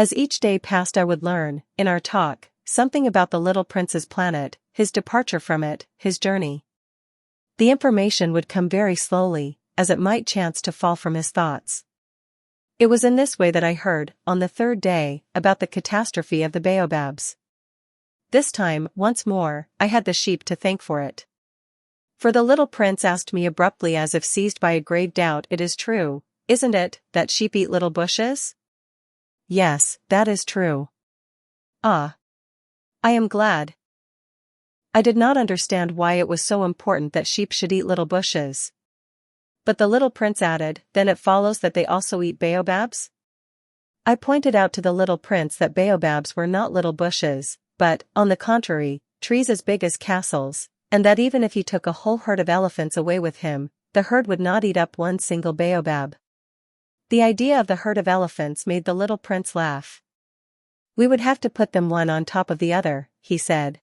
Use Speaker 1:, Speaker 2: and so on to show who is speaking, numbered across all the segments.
Speaker 1: As each day passed I would learn, in our talk, something about the little prince's planet, his departure from it, his journey. The information would come very slowly, as it might chance to fall from his thoughts. It was in this way that I heard, on the third day, about the catastrophe of the baobabs. This time, once more, I had the sheep to thank for it. For the little prince asked me abruptly as if seized by a grave doubt, "It is true, isn't it, that sheep eat little bushes?" "Yes, that is true." "Ah. I am glad." I did not understand why it was so important that sheep should eat little bushes. But the little prince added, "Then it follows that they also eat baobabs?" I pointed out to the little prince that baobabs were not little bushes, but, on the contrary, trees as big as castles, and that even if he took a whole herd of elephants away with him, the herd would not eat up one single baobab. The idea of the herd of elephants made the little prince laugh. "We would have to put them one on top of the other," he said.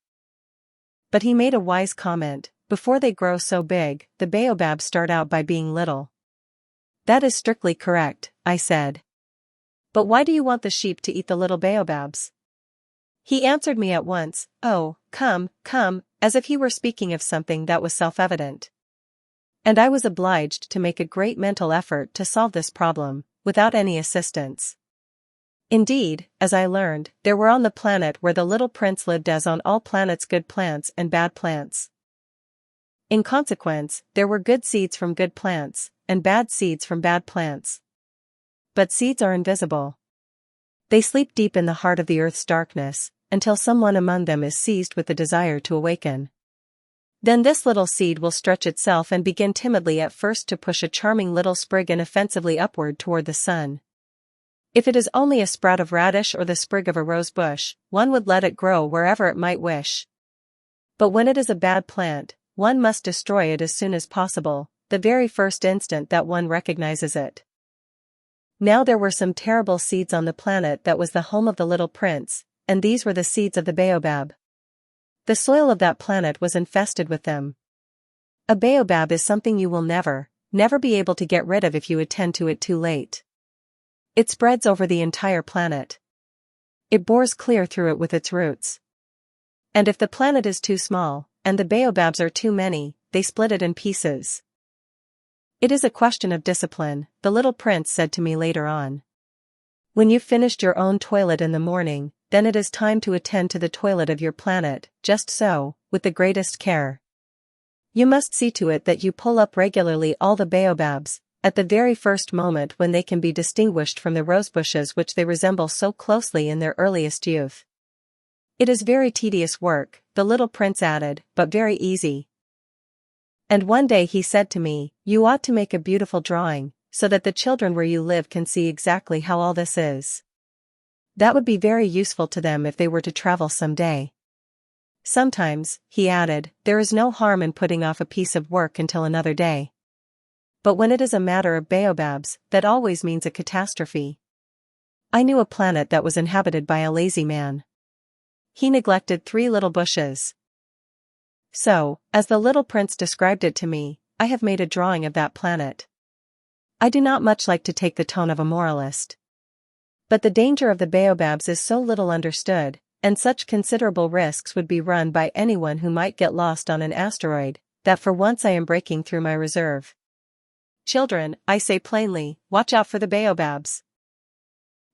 Speaker 1: But he made a wise comment: "Before they grow so big, the baobabs start out by being little." "That is strictly correct," I said. "But why do you want the sheep to eat the little baobabs?" He answered me at once, "Oh, come, as if he were speaking of something that was self-evident." And I was obliged to make a great mental effort to solve this problem, without any assistance. Indeed, as I learned, there were on the planet where the little prince lived as on all planets good plants and bad plants. In consequence, there were good seeds from good plants, and bad seeds from bad plants. But seeds are invisible. They sleep deep in the heart of the earth's darkness, until someone among them is seized with the desire to awaken. Then this little seed will stretch itself and begin timidly at first to push a charming little sprig inoffensively upward toward the sun. If it is only a sprout of radish or the sprig of a rose bush, one would let it grow wherever it might wish. But when it is a bad plant, one must destroy it as soon as possible, the very first instant that one recognizes it. Now there were some terrible seeds on the planet that was the home of the little prince, and these were the seeds of the baobab. The soil of that planet was infested with them. A baobab is something you will never be able to get rid of if you attend to it too late. It spreads over the entire planet. It bores clear through it with its roots. And if the planet is too small, and the baobabs are too many, they split it in pieces. "It is a question of discipline," the little prince said to me later on. "When you've finished your own toilet in the morning, then it is time to attend to the toilet of your planet, just so, with the greatest care. You must see to it that you pull up regularly all the baobabs, at the very first moment when they can be distinguished from the rosebushes which they resemble so closely in their earliest youth. It is very tedious work," the little prince added, "but very easy." And one day he said to me, "You ought to make a beautiful drawing, so that the children where you live can see exactly how all this is. That would be very useful to them if they were to travel some day." Sometimes, he added, there is no harm in putting off a piece of work until another day. But when it is a matter of baobabs, that always means a catastrophe. I knew a planet that was inhabited by a lazy man. He neglected 3 little bushes. So, as the little prince described it to me, I have made a drawing of that planet. I do not much like to take the tone of a moralist. But the danger of the baobabs is so little understood, and such considerable risks would be run by anyone who might get lost on an asteroid, that for once I am breaking through my reserve. Children, I say plainly, watch out for the baobabs.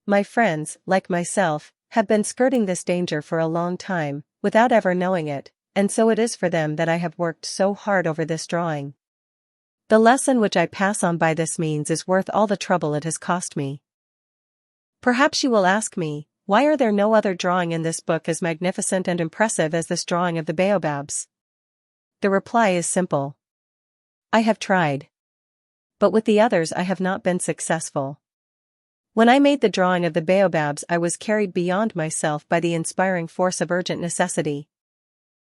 Speaker 1: My friends, like myself, have been skirting this danger for a long time, without ever knowing it, and so it is for them that I have worked so hard over this drawing. The lesson which I pass on by this means is worth all the trouble it has cost me. Perhaps you will ask me, why are there no other drawing in this book as magnificent and impressive as this drawing of the baobabs? The reply is simple. I have tried. But with the others I have not been successful. When I made the drawing of the baobabs I was carried beyond myself by the inspiring force of urgent necessity.